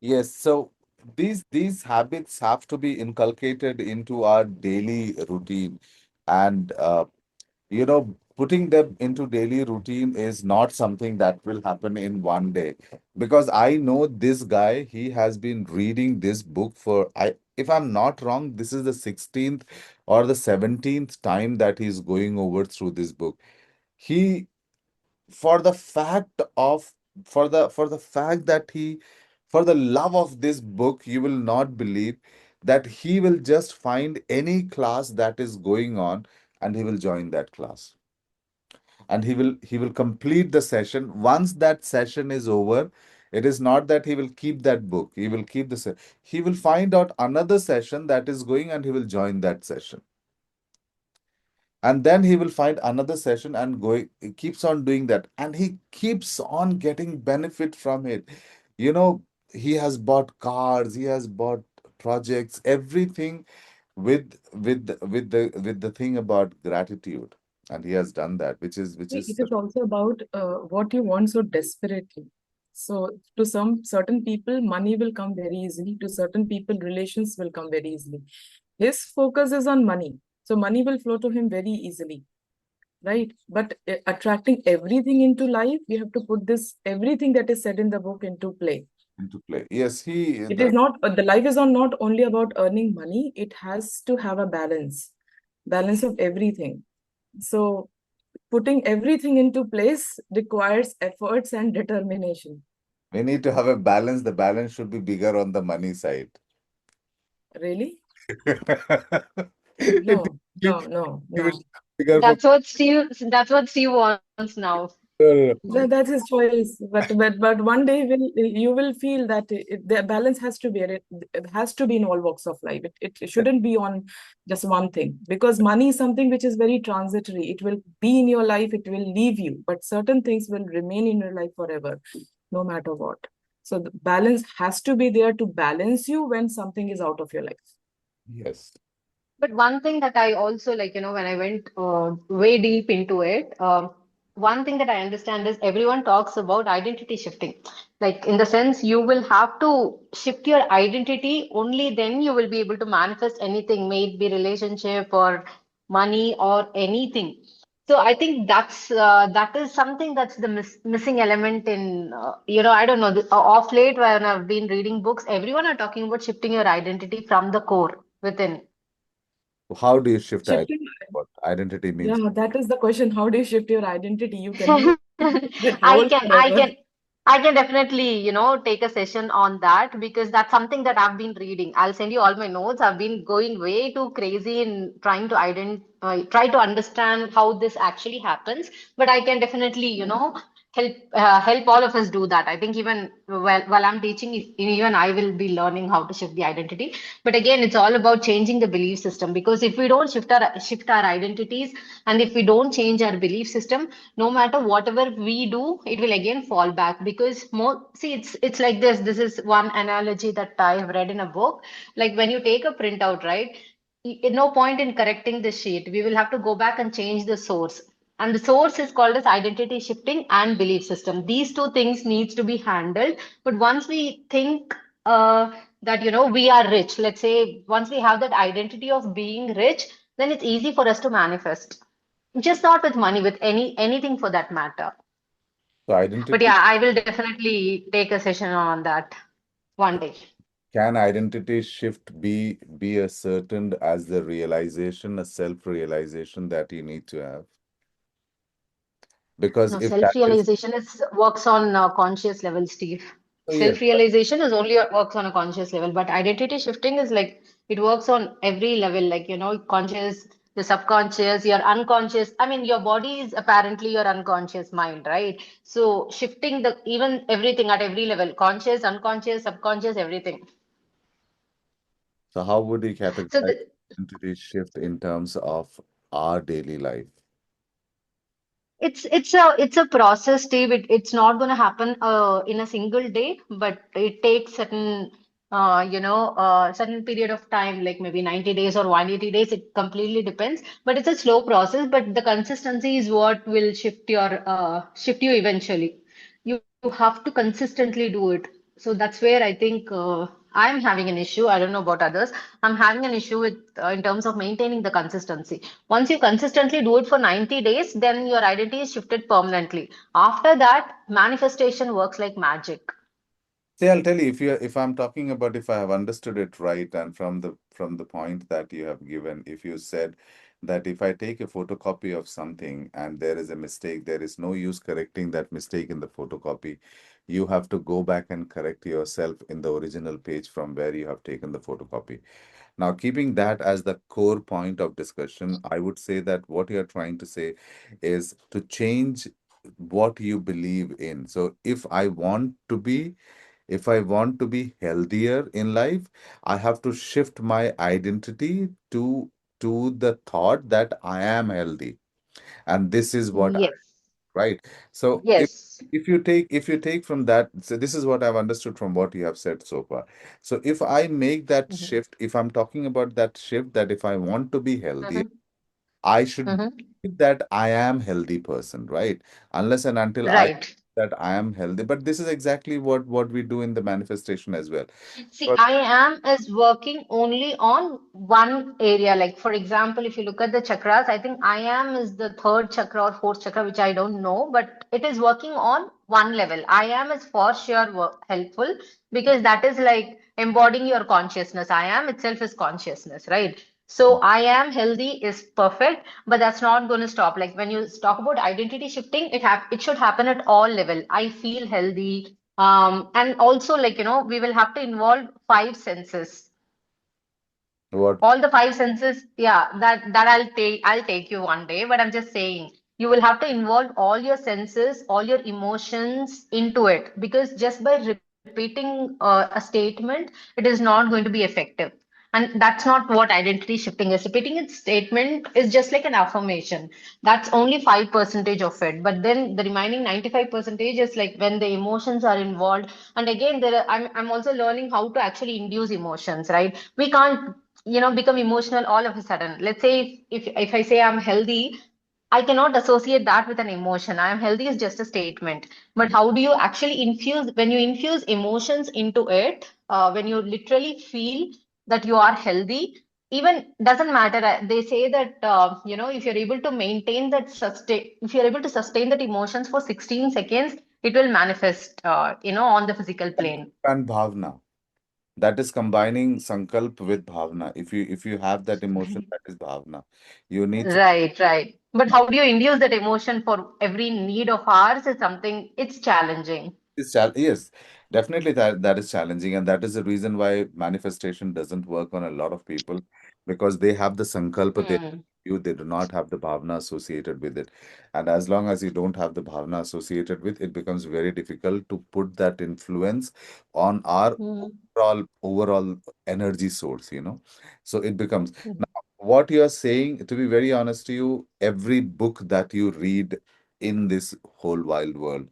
Yes, so these habits have to be inculcated into our daily routine, and putting them into daily routine is not something that will happen in one day. Because I know this guy, he has been reading this book for, if I'm not wrong, this is the 16th or the 17th time that he's going over through this book. He for the fact of for the fact that he for the love of this book, you will not believe that he will just find any class that is going on, and he will join that class, and he will complete the session. Once that session is over, it is not that he will keep that book, he will keep he will find out another session that is going, and he will join that session, and then he will find another session and going, he keeps on doing that, and he keeps on getting benefit from it. you know he has bought cars, he has bought projects, everything with the thing about gratitude, and he has done that, which See, is it is also about what you want so desperately. So, to some certain people, money will come very easily. To certain people, relations will come very easily. His focus is on money. So, money will flow to him very easily, right? But attracting everything into life, you have to put this everything that is said in the book into play. into play. Yes, he It is the not, the life is not only about earning money, it has to have a balance of everything. So, putting everything into place requires efforts and determination. we need to have a balance. The balance should be bigger on the money side. Really? It No, it no, no, will no. bigger for. That's what Steve wants now. No, no, That's his choice. But one day you will feel that the balance has to be, it has to be in all walks of life. It no. shouldn't be on just one thing, because money is something which is very transitory. It will be in your life, it will leave you, but certain things will remain in your life forever, no matter what. So the balance has to be there to balance you when something is out of your life. Yes. But one thing that I also like, when I went way deep into it, one thing that I understand is everyone talks about identity shifting. Like, in the sense, you will have to shift your identity, only then you will be able to manifest anything, may it be relationship or money or anything. So I think that is something that's the missing element in, I don't know, off late when I've been reading books, everyone are talking about shifting your identity from the core within. How do you shift identity? Shifting, What identity means? yeah, that is the question. How do you shift your identity? You can be that I role can, I forever. can, I can definitely, take a session on that because that's something that I've been reading. I'll send you all my notes. I've been going way too crazy in trying to try to understand how this actually happens. But I can definitely, help all of us do that. I think even while I'm teaching, even I will be learning how to shift the identity. But again, it's all about changing the belief system because if we don't shift our identities and if we don't change our belief system, no matter whatever we do, it will again fall back because more see it's like this. This is one analogy that I have read in a book. Like when you take a printout, right? No point in correcting the sheet. We will have to go back and change the source. And the source is called as identity shifting and belief system. These two things needs to be handled. But once we think that we are rich, let's say once we have that identity of being rich, then it's easy for us to manifest. Just not with money, with anything for that matter. So But identity yeah, I will definitely take a session on that one day. can identity shift be ascertained as the realization, a self-realization that you need to have? Because No, if that is, self-realization is works on a conscious level, Steve. oh yes, Self-realization is only works on a conscious level, but identity shifting is like it works on every level, like conscious, the subconscious, your unconscious. I mean, your body is apparently your unconscious mind, right? So shifting the even everything at every level, conscious, unconscious, subconscious, everything. so how would you So categorize the, identity shift in terms of our daily life? it's a process, Steve. It's not going to happen in a single day, but it takes certain period of time, like maybe 90 days or 180 days. It completely depends, but it's a slow process. But the consistency is what will shift you eventually. You have to consistently do it. So that's where I think I'm having an issue. I don't know about others. I'm having an issue with in terms of maintaining the consistency. Once you consistently do it for 90 days, then your identity is shifted permanently. After that, manifestation works like magic. See, I'll tell you if I'm talking about if I have understood it right, and from the point that you have given, if you said that if I take a photocopy of something and there is a mistake, there is no use correcting that mistake in the photocopy. You have to go back and correct yourself in the original page from where you have taken the photocopy. Now, keeping that as the core point of discussion, I would say that what you're trying to say is to change what you believe in. So if I want to be healthier in life, I have to shift my identity to the thought that I am healthy, and this is what I, Yes. right. So Yes. if you take from that, so this is what I've understood from what you have said so far. So if I make that Mhm. shift, if I'm talking about that shift, that if I want to be healthy, Mhm. I should Mhm. believe that I am healthy person, right? Unless and until I Right. that I am healthy. But this is exactly what we do in the manifestation as well. See, But I am is working only on one area. Like, for example, if you look at the chakras, I think I am is the third chakra or fourth chakra, which I don't know, but it is working on one level. I am is for sure helpful because that is like embodying your consciousness. I am itself is consciousness, right? So I am healthy is perfect, but that's not going to stop. Like when you talk about identity shifting, it should happen at all level. I feel healthy, and also, like, we will have to involve five senses. what All the five senses, yeah, that I'll take you one day, but I'm just saying you will have to involve all your senses, all your emotions into it, because just by repeating a statement, it is not going to be effective. And that's not what identity shifting is. Repeating its statement is just like an affirmation. That's only 5% of it. But then the remaining 95% is like when the emotions are involved. And again, I'm also learning how to actually induce emotions, right? We can't become emotional all of a sudden. Let's say if I say I'm healthy, I cannot associate that with an emotion. I am healthy is just a statement. But how do you actually infuse, when you infuse emotions into it, when you literally feel that you are healthy, even doesn't matter. They say that, if you're able to maintain if you're able to sustain that emotions for 16 seconds, it will manifest, on the physical plane. and bhavna. That is combining sankalp with bhavna. If you have that emotion, that is bhavna. You need Right, right. But how do you induce that emotion for every need of ours is something, it's challenging. Yes, definitely that is challenging, and that is the reason why manifestation doesn't work on a lot of people because they have the sankalpa, Hmm. they do not have the bhavna associated with it. And as long as you don't have the bhavna associated with it, becomes very difficult to put that influence on our Hmm. overall energy source, So it becomes now what you are saying, to be very honest to you, every book that you read in this whole wild world,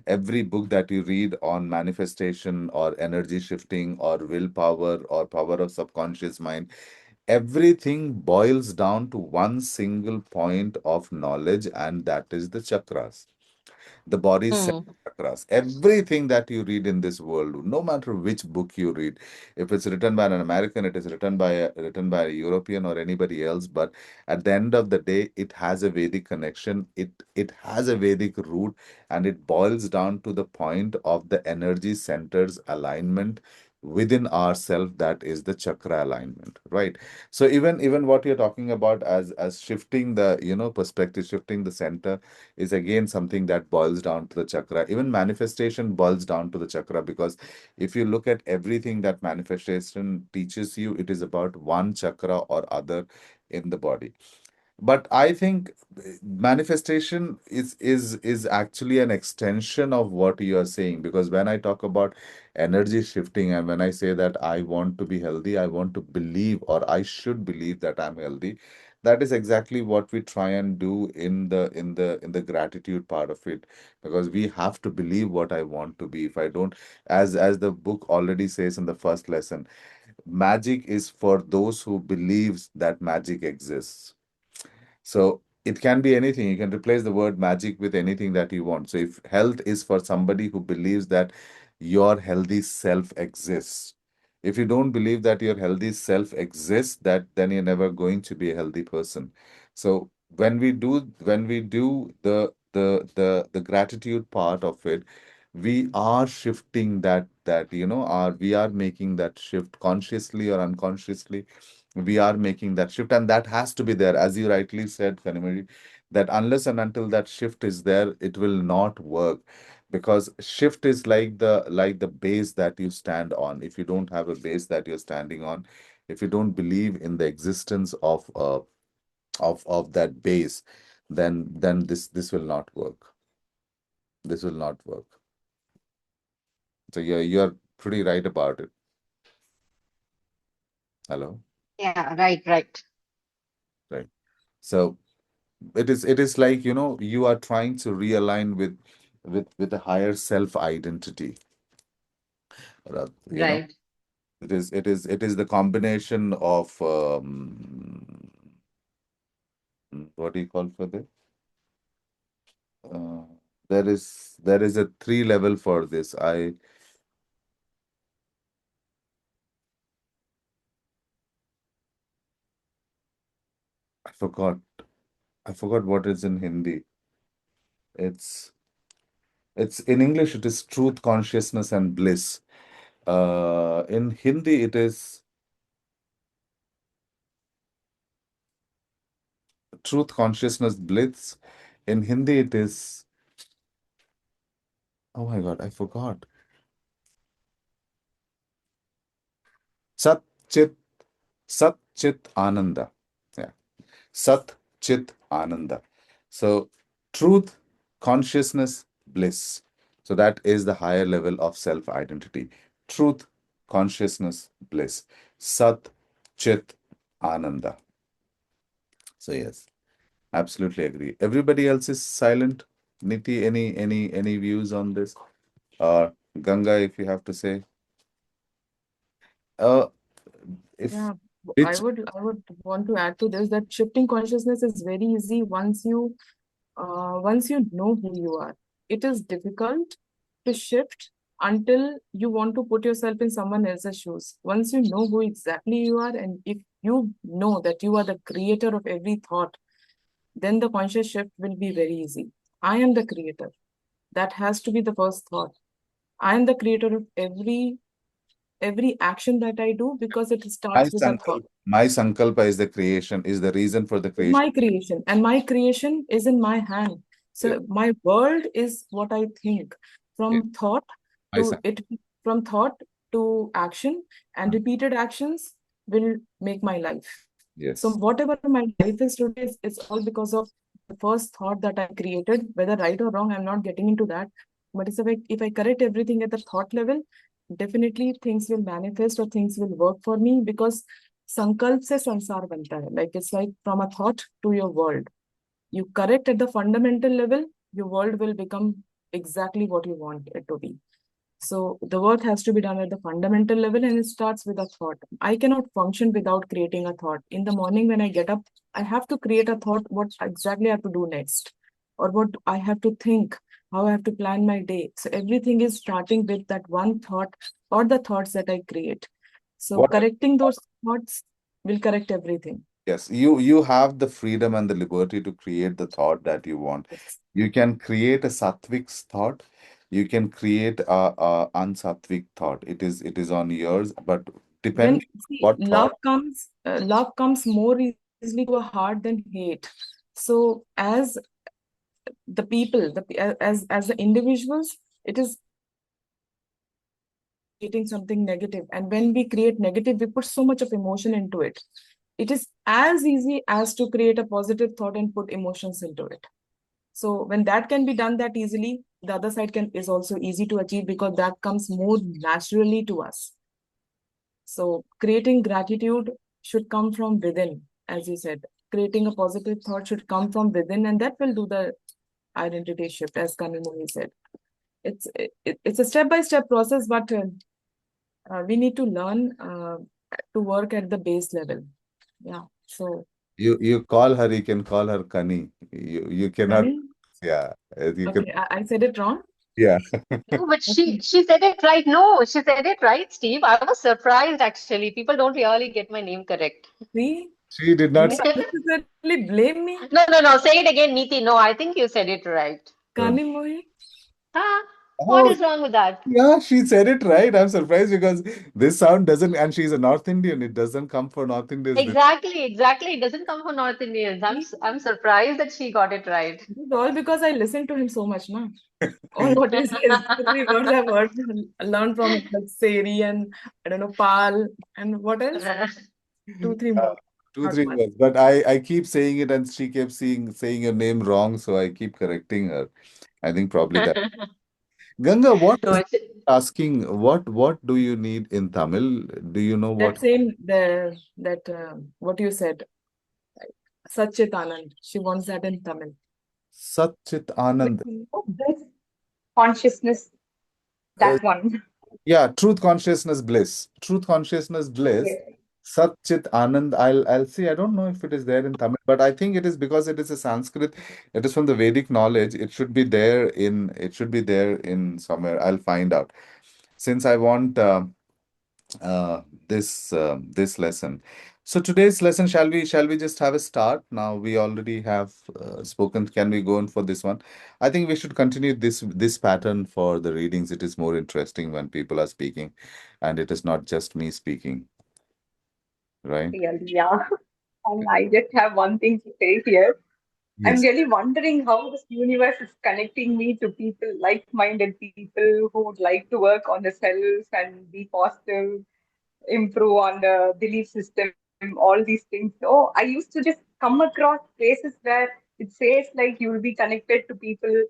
every book that you read on manifestation or energy shifting or willpower or power of subconscious mind, everything boils down to one single point of knowledge, and that is the chakras, the body's seven Hmm. chakras. Everything that you read in this world, no matter which book you read, if it's written by an American, it is written by a European or anybody else. But at the end of the day, it has a Vedic connection. It has a Vedic root, and it boils down to the point of the energy centers alignment within ourself. That is the chakra alignment, right? So even what you're talking about as shifting the perspective, shifting the center is again something that boils down to the chakra. Even manifestation boils down to the chakra because if you look at everything that manifestation teaches you, it is about one chakra or other in the body. But I think manifestation is actually an extension of what you are saying, because when I talk about energy shifting and when I say that I want to be healthy, I want to believe or I should believe that I'm healthy. That is exactly what we try and do in the gratitude part of it, because we have to believe what I want to be. If I don't, as the book already says in the first lesson, magic is for those who believes that magic exists. So it can be anything. You can replace the word magic with anything that you want. So if health is for somebody who believes that your healthy self exists. If you don't believe that your healthy self exists, that then you're never going to be a healthy person. So when we do the gratitude part of it, we are shifting that our we are making that shift consciously or unconsciously. We are making that shift, and that has to be there, as you rightly said, Kanimari, that unless and until that shift is there, it will not work, because shift is like the base that you stand on. If you don't have a base that you're standing on, if you don't believe in the existence of that base, then this will not work. This will not work. So you're pretty right about it. Hello. Yeah, right, right. Right. So it is like, you are trying to realign with a higher self identity. uh, you know Right. it is the combination of what do you call for this? uh, there is a three level for this. I forgot what is in Hindi. It's it's in English, it is truth, consciousness, and bliss. In Hindi, it is truth, consciousness, bliss. In Hindi, it is, oh my God, I forgot. Sat Chit Sat Chit Ananda. Yeah. Sat Chit Ananda. So truth, consciousness, bliss. So that is the higher level of self identity. Truth, consciousness, bliss. Sat Chit Ananda. So yes, absolutely agree. Everybody else is silent. Niti, any views on this? Or Ganga, if you have to say. Uh, if Yeah, which I would want to add to this that shifting consciousness is very easy once you know who you are. It is difficult to shift until you want to put yourself in someone else's shoes. Once you know who exactly you are, and if you know that you are the creator of every thought, then the conscious shift will be very easy. I am the creator. That has to be the first thought. I am the creator of every action that I do because it my starts with a thought. sankalpa, my sankalpa is the creation, is the reason for the Is creation. my creation, and my creation is in my hand. Yes, So my world is what I think. yes. From thought My to sankalpa. it, from thought to action, and repeated actions will make my life. So Yes. whatever my life is today is all because of the first thought that I created, whether right or wrong, I'm not getting into that. But if I correct everything at the thought level, definitely things will manifest or things will work for me because संकल्प से संसार बनता है. Like it's like from a thought to your world. You correct at the fundamental level, your world will become exactly what you want it to be. So the work has to be done at the fundamental level, and it starts with a thought. I cannot function without creating a thought. In the morning when I get up, I have to create a thought what exactly I have to do next, or what I have to think, how I have to plan my day. So everything is starting with that one thought or the thoughts that I create. So What correcting those thoughts will correct everything. Yes, you have the freedom and the liberty to create the thought that you want. Yes. You can create a sattvic thought. You can create a unsattvic thought. It is on yours, but When depending on see what thought. love comes more easily to a heart than hate. So as the people, as the individuals, it is creating something negative, and when we create negative, we put so much of emotion into it. It is as easy as to create a positive thought and put emotions into it. So when that can be done that easily, the other side can is also easy to achieve because that comes more naturally to us. So creating gratitude should come from within, as you said. Creating a positive thought should come from within, and that will do the identity shift, as Kanimoni said. It's a step-by-step process, but we need to learn to work at the base level. Yeah. So, You call her, you can call her Kani. You cannot, Kani, yeah, you can. okay, I said it wrong. Yeah. No, but she said it right. No, she said it right, Steve. I was surprised actually. People don't really get my name correct. See, She did you not don't say necessarily blame me. No, no, no. Say it again, Niti. No, I think you said it right. that. Kani Mohi. Huh? What Oh, is wrong with that? yeah, she said it right. I'm surprised because this sound doesn't, and she's a North Indian. It doesn't come for North Indians. Exactly, exactly. It doesn't come from North Indians. See, I'm surprised that she got it right. this is all because I listen to him so much, na. All what he says, 2, 3 words I've heard, learned from him, like Seri and I don't know, Pal, and what else? 2, 3 Uh, more. two, Not three much. words. But I keep saying it, and she kept saying your name wrong, so I keep correcting her. I think probably that. Ganga, what No, is asking? What do you need in Tamil? Do you know That what? same, that what you said, Satchit Anand. She wants that in Tamil. Satchit Like, Anand. this consciousness, Uh, that one. yeah, truth consciousness bliss. Truth consciousness bliss. Yes. Satchit Anand. I'll see. I don't know if it is there in Tamil, but I think it is because it is a Sanskrit. It is from the Vedic knowledge. It should be there in. It should be there in somewhere. I'll find out. Since I want this lesson. So today's lesson, shall we just have a start? Now we already have spoken. Can we go on for this one? I think we should continue this pattern for the readings. It is more interesting when people are speaking, and it is not just me speaking, right? Really, yeah. And I just have one thing to say here. I'm Yes. really wondering how this universe is connecting me to people, like-minded people who would like to work on the self and be positive, improve on the belief system, all these things. So I used to just come across places where it says like you will be connected to people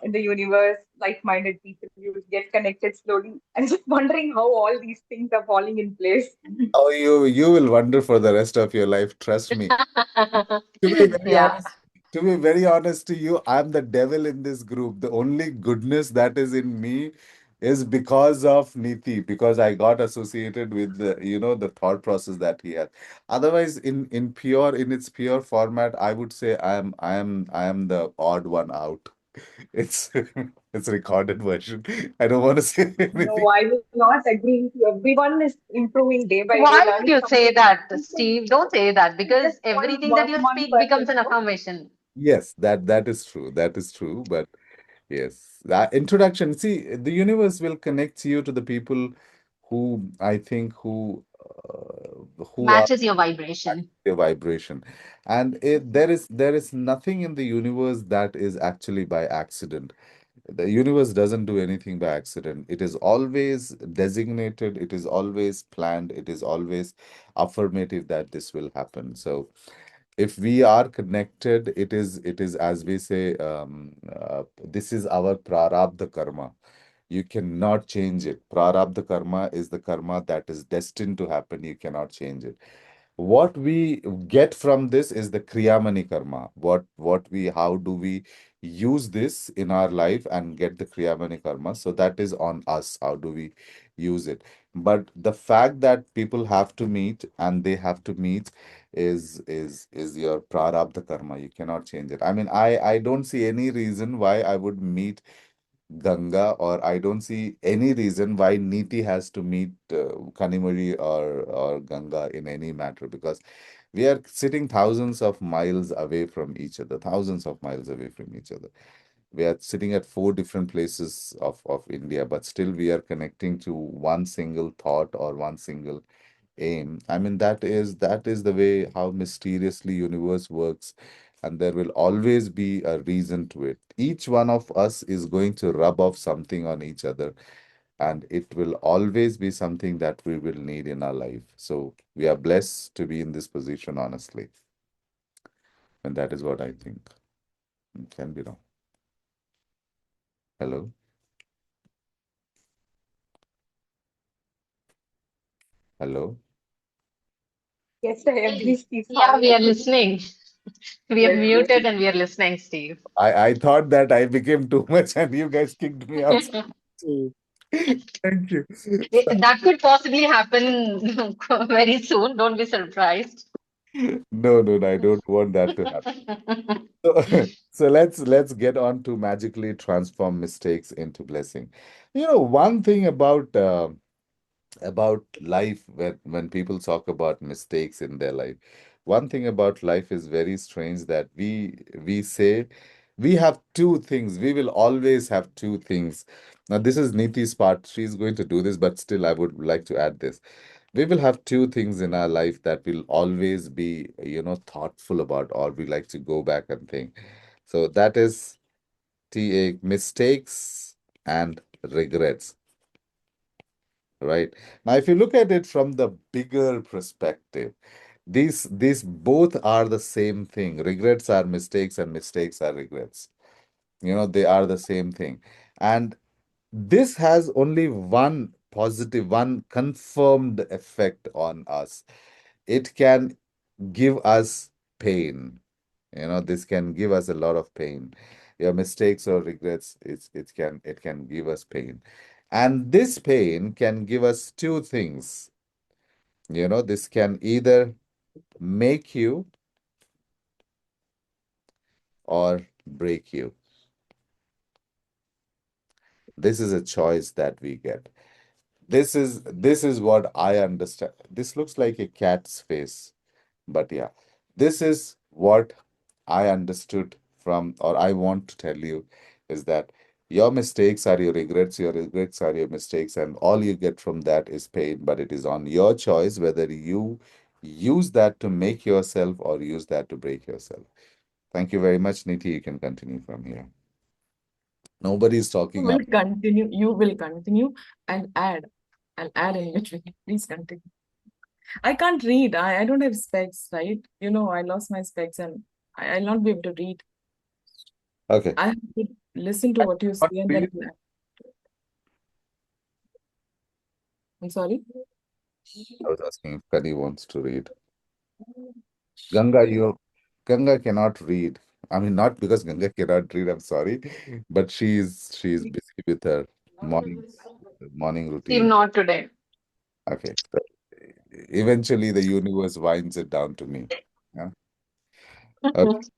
in the universe, like-minded people. You will get connected slowly. I'm just wondering how all these things are falling in place. Oh, you will wonder for the rest of your life. Trust me. To be very Yeah. honest, to be very honest to you, I'm the devil in this group. The only goodness that is in me is because of Niti, because I got associated with the thought process that he has. Otherwise, in its pure format, I would say I am the odd one out. It's it's recorded version. I don't want to say anything. No, I will not agree. Everyone is improving day by day, Why would learning you say something. that, People Steve? Don't say that just because one, everything that one, you one speak becomes person. an No? affirmation. Yes, that is true. That is true. But yes, that introduction. See, the universe will connect you to the people who I think who are Matches your at vibration. your vibration, and there is nothing in the universe that is actually by accident. The universe doesn't do anything by accident. It is always designated. It is always planned. It is always affirmative that this will happen. So if we are connected, it is as we say, this is our prarabdha karma. You cannot change it. Prarabdha karma is the karma that is destined to happen. You cannot change it. What we get from this is the kriyamani karma. How do we use this in our life and get the kriyamani karma? So that is on us. How do we use it? But the fact that people have to meet and they have to meet is your prarabdha karma. You cannot change it. I mean, I don't see any reason why I would meet Ganga, or I don't see any reason why Niti has to meet Kanimari or Ganga in any matter, because we are sitting thousands of miles away from each other, thousands of miles away from each other. We are sitting at four different places of India, but still we are connecting to one single thought or one single aim. I mean, that is the way how mysteriously universe works, and there will always be a reason to it. Each one of us is going to rub off something on each other, and it will always be something that we will need in our life. So we are blessed to be in this position, honestly, and that is what I think. It can be wrong. Hello, hello. Yes, I agree, Hey, Steve. yeah, we are 100%. listening. We have Yes, yes. muted and we are listening, Steve. I thought that I became too much, and you guys kicked me out. So, thank you. That could possibly happen very soon. Don't be surprised. No, no, no, I don't want that to happen. So, so let's get on to magically transform mistakes into blessing. One thing about life, when people talk about mistakes in their life, one thing about life is very strange, that we say we have two things. We will always have two things. Now, this is Niti's part. She's going to do this, but still, I would like to add this. We will have two things in our life that will always be, thoughtful about, or we like to go back and think. So that is TA, mistakes and regrets. Right. Now, if you look at it from the bigger perspective, these both are the same thing. Regrets are mistakes and mistakes are regrets. They are the same thing. And this has only one positive, one confirmed effect on us. It can give us pain. This can give us a lot of pain. Your mistakes or regrets, it can give us pain. And this pain can give us two things. This can either make you or break you. This is a choice that we get. This is what I understand. This looks like a cat's face, but yeah, this is what I understood from, or I want to tell you, is that your mistakes are your regrets are your mistakes, and all you get from that is pain. But it is on your choice whether you use that to make yourself or use that to break yourself. Thank you very much, Niti. You can continue from here. Nobody's You talking will up. continue. You will continue and add. I'll add in between. Please continue. I can't read. I don't have specs, right? I lost my specs and I'll not be able to read. Okay. I have to listen to what you say Want and to then read? plan. I'm sorry. I was asking if Kadi wants to read. Ganga cannot read. I mean, not because Ganga cannot read, I'm sorry, but she's busy with her morning morning Steve, routine. not today. Okay. So eventually the universe winds it down to me. Yeah. Okay.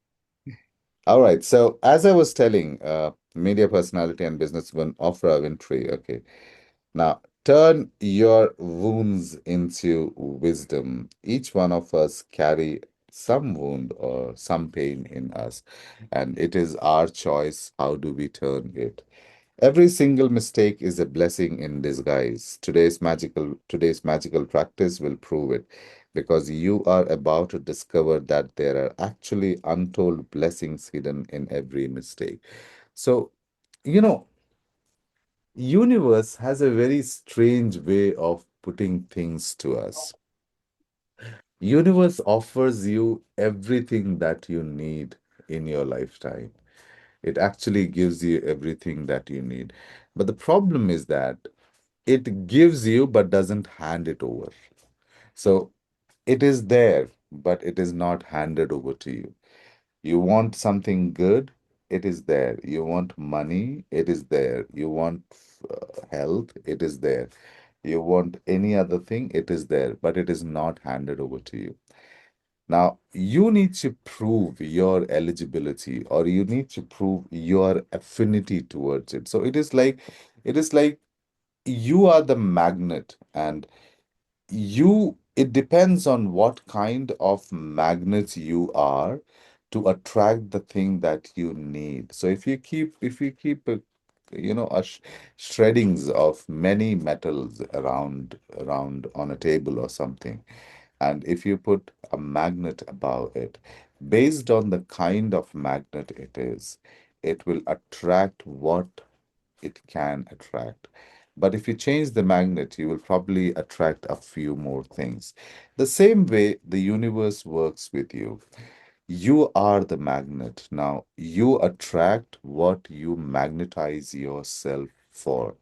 All right. So as I was telling, media personality and businesswoman Oprah Winfrey. Okay. Now, turn your wounds into wisdom. Each one of us carry some wound or some pain in us, and it is our choice how do we turn it. Every single mistake is a blessing in disguise. Today's magical practice will prove it, because you are about to discover that there are actually untold blessings hidden in every mistake. So, you know, universe has a very strange way of putting things to us. Universe offers you everything that you need in your lifetime. It actually gives you everything that you need. But the problem is that it gives you but doesn't hand it over. So it is there, but it is not handed over to you. You want something good, it is there. You want money, it is there. You want health, it is there. You want any other thing, it is there, but it is not handed over to you. Now, you need to prove your eligibility, or you need to prove your affinity towards it. So it is like you are the magnet, and it depends on what kind of magnet you are to attract the thing that you need. So if you keep shreddings of many metals around on a table or something, and if you put a magnet above it, based on the kind of magnet it is, it will attract what it can attract. But if you change the magnet, you will probably attract a few more things. The same way the universe works with you. You are the magnet. Now, you attract what you magnetize yourself for.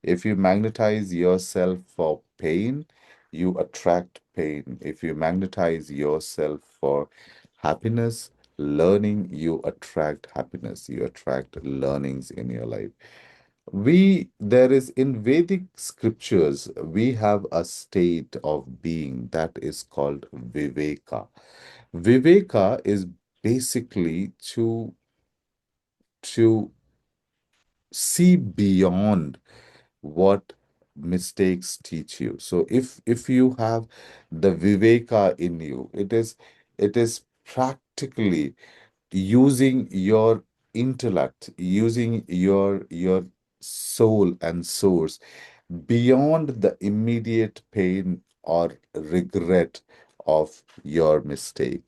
If you magnetize yourself for pain, you attract pain. If you magnetize yourself for happiness, learning, you attract happiness. You attract learnings in your life. There is in Vedic scriptures, we have a state of being that is called Viveka. Viveka is basically to see beyond what mistakes teach you. So if you have the Viveka in you, it is practically using your intellect, using your soul and source beyond the immediate pain or regret of your mistake.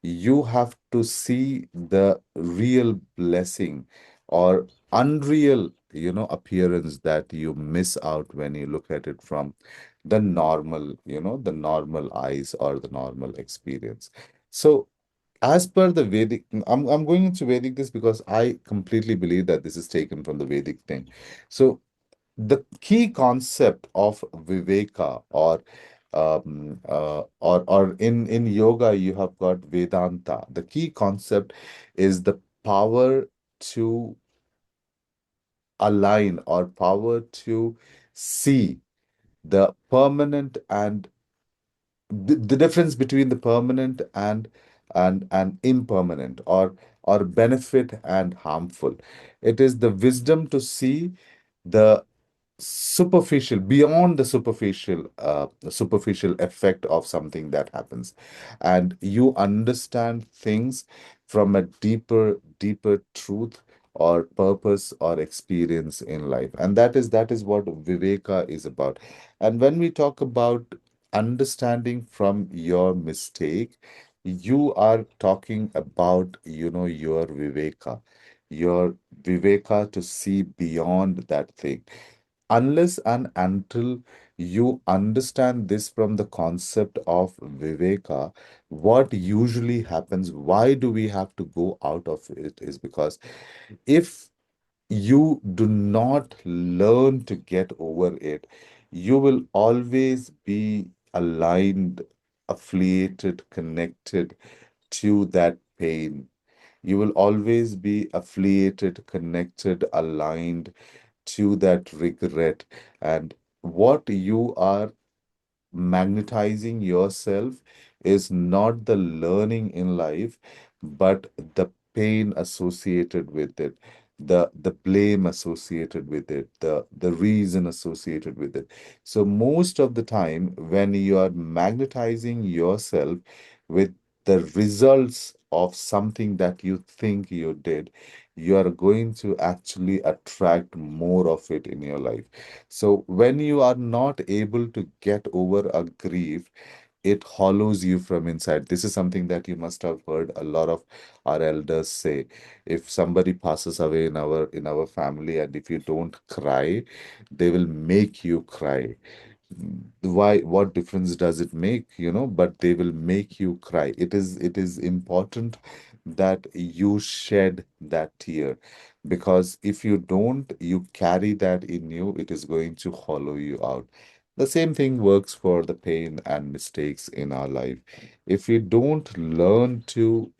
You have to see the real blessing or unreal, appearance that you miss out when you look at it from the normal eyes or the normal experience. So as per the Vedic, I'm going into Vedic this because I completely believe that this is taken from the Vedic thing. So the key concept of Viveka, or in yoga you have got Vedanta. The key concept is the power to align or power to see the permanent and the difference between the permanent and impermanent, or benefit and harmful. It is the wisdom to see the superficial, beyond the superficial effect of something that happens, and you understand things from a deeper truth or purpose or experience in life, and that is what Viveka is about. And when we talk about understanding from your mistake, you are talking about, your Viveka to see beyond that thing. Unless and until you understand this from the concept of Viveka, what usually happens, why do we have to go out of it, is because if you do not learn to get over it, you will always be aligned, affiliated, connected to that pain. You will always be affiliated, connected, aligned to that regret. And what you are magnetizing yourself is not the learning in life, but the pain associated with it, the blame associated with it, the reason associated with it. So most of the time, when you are magnetizing yourself with the results of something that you think you did, you are going to actually attract more of it in your life. So when you are not able to get over a grief, it hollows you from inside. This is something that you must have heard a lot of our elders say. If somebody passes away in our family, and if you don't cry, they will make you cry. Why? What difference does it make? But they will make you cry. It is important that you shed that tear, because if you don't, you carry that in you, it is going to hollow you out. The same thing works for the pain and mistakes in our life. If you don't learn to,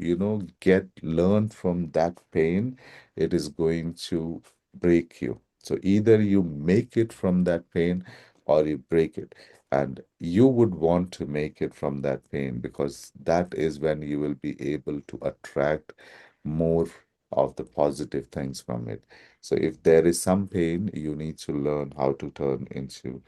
get learn from that pain, it is going to break you. So either you make it from that pain or you break it. And you would want to make it from that pain, because that is when you will be able to attract more of the positive things from it. So if there is some pain, you need to learn how to turn into,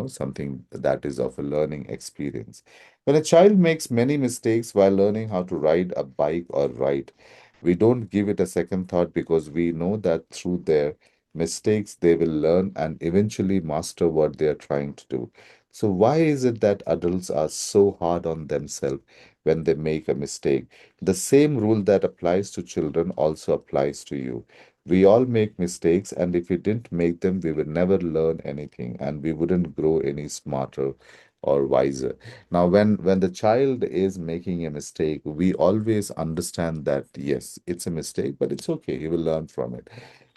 something that is of a learning experience. When a child makes many mistakes while learning how to ride a bike or write, we don't give it a second thought, because we know that through their mistakes, they will learn and eventually master what they are trying to do. So, why is it that adults are so hard on themselves when they make a mistake? The same rule that applies to children also applies to you. We all make mistakes, and if we didn't make them, we would never learn anything, and we wouldn't grow any smarter or wiser. Now, when the child is making a mistake, we always understand that yes, it's a mistake, but it's okay. He will learn from it.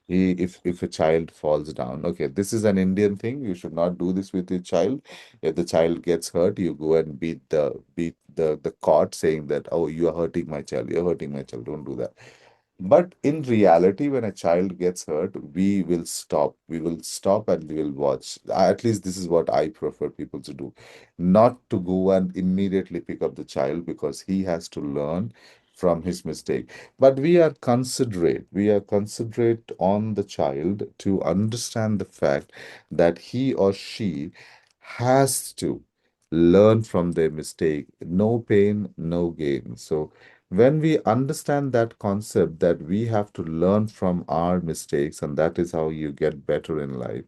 If a child falls down, okay, this is an Indian thing. You should not do this with your child. If the child gets hurt, you go and beat the cot, saying that, oh, you are hurting my child. You're hurting my child. Don't do that. But in reality, when a child gets hurt, we will stop. We will stop and we will watch. At least this is what I prefer people to do. Not to go and immediately pick up the child because he has to learn from his mistake. But we are considerate. We are considerate on the child to understand the fact that he or she has to learn from their mistake. No pain, no gain. So when we understand that concept that we have to learn from our mistakes and that is how you get better in life,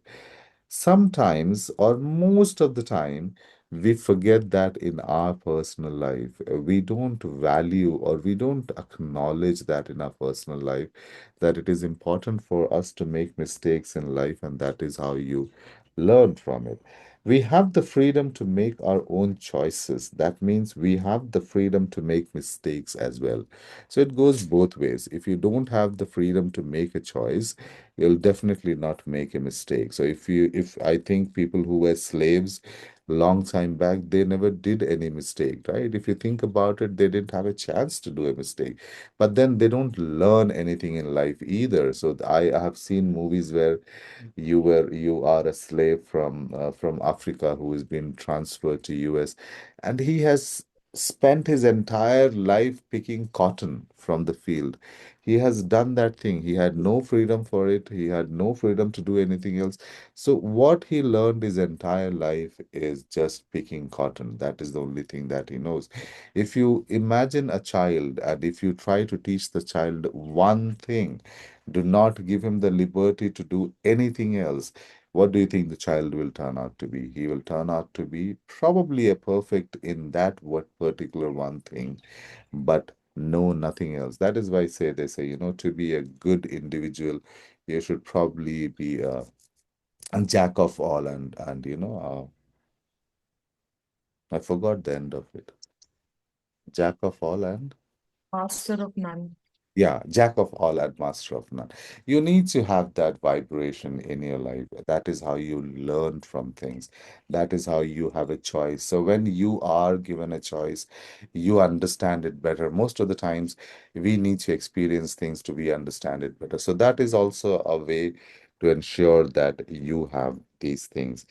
sometimes or most of the time we forget that in our personal life. We don't value or we don't acknowledge that in our personal life, that it is important for us to make mistakes in life and that is how you learn from it. We have the freedom to make our own choices. That means we have the freedom to make mistakes as well. So it goes both ways. If you don't have the freedom to make a choice, you'll definitely not make a mistake. So if I think people who were slaves long time back, they never did any mistake, right? If you think about it, they didn't have a chance to do a mistake. But then they don't learn anything in life either. So I have seen movies where you are a slave from Africa who has been transferred to US, and he has spent his entire life picking cotton from the field. He has done that thing. He had no freedom for it. He had no freedom to do anything else. So what he learned his entire life is just picking cotton. That is the only thing that he knows. If you imagine a child and if you try to teach the child one thing, do not give him the liberty to do anything else. What do you think the child will turn out to be? He will turn out to be probably a perfect in that what particular one thing, but no, nothing else. That is why they say, to be a good individual, you should probably be a jack of all and I forgot the end of it. Jack of all and Master of none. yeah, jack of all and master of none. You need to have that vibration in your life. That is how you learn from things. That is how you have a choice. So when you are given a choice, you understand it better. Most of the times, we need to experience things to be understand it better. So that is also a way to ensure that you have these things.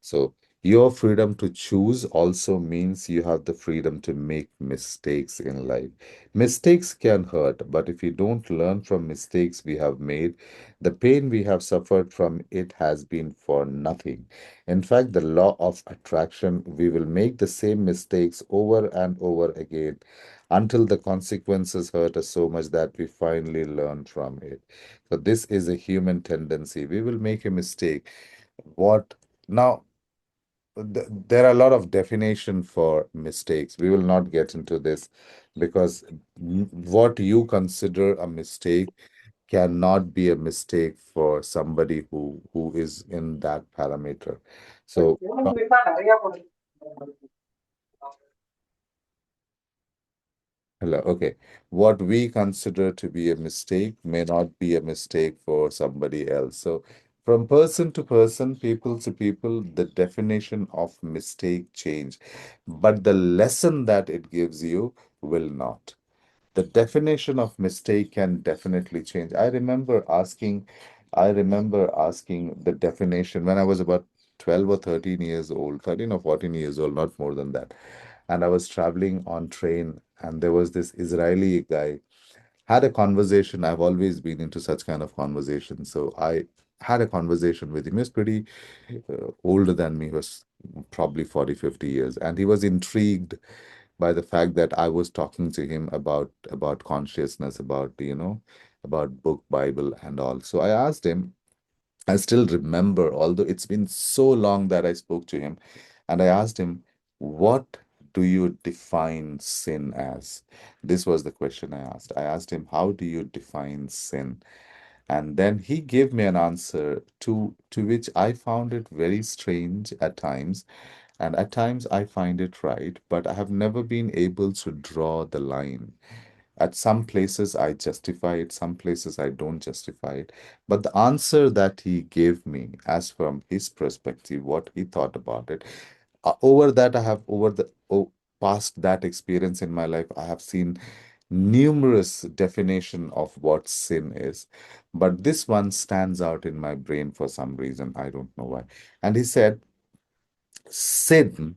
So your freedom to choose also means you have the freedom to make mistakes in life. Mistakes can hurt, but if you don't learn from mistakes we have made, the pain we have suffered from it has been for nothing. In fact, the law of attraction, we will make the same mistakes over and over again until the consequences hurt us so much that we finally learn from it. So, this is a human tendency. We will make a mistake. What now? There are a lot of definition for mistakes. We will not get into this because what you consider a mistake cannot be a mistake for somebody who is in that parameter. So hello, okay. What we consider to be a mistake may not be a mistake for somebody else. So, from person to person, people to people, the definition of mistake change, but the lesson that it gives you will not. The definition of mistake can definitely change. I remember asking the definition when I was about 12 or 13 years old, 13 or 14 years old, not more than that. And I was traveling on train, and there was this Israeli guy. Had a conversation. I've always been into such kind of conversation. So I had a conversation with him. He was pretty older than me. He was probably 40, 50 years. And he was intrigued by the fact that I was talking to him about consciousness, about book, Bible, and all. So I asked him, I still remember, although it's been so long that I spoke to him, and I asked him, what do you define sin as? This was the question I asked. I asked him, how do you define sin? And then he gave me an answer to which I found it very strange at times, and at times I find it right, but I have never been able to draw the line. At some places I justify it, some places I don't justify it. But the answer that he gave me, as from his perspective, what he thought about it, over that I have over the past that experience in my life, I have seen numerous definition of what sin is, but this one stands out in my brain for some reason. I don't know why. And he said, sin